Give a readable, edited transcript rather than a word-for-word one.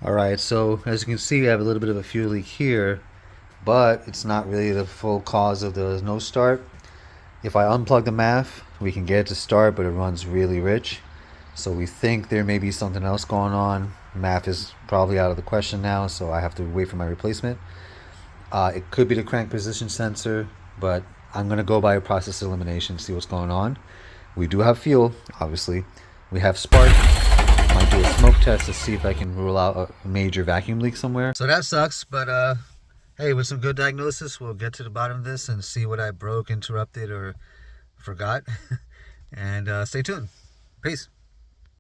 All right, so as you can see, we have a little bit of a fuel leak here, but it's not really the full cause of the no start. If I unplug the MAF, we can get it to start, but it runs really rich. So we think there may be something else going on. MAF is probably out of the question now, so I have to wait for my replacement. It could be the crank position sensor, but I'm going to go by a process elimination, see what's going on. We do have fuel, obviously. We have spark. Might do a smoke test to see if I can rule out a major vacuum leak somewhere. So that sucks, but hey, with some good diagnosis, we'll get to the bottom of this and see what I broke, interrupted, or forgot. And stay tuned. Peace.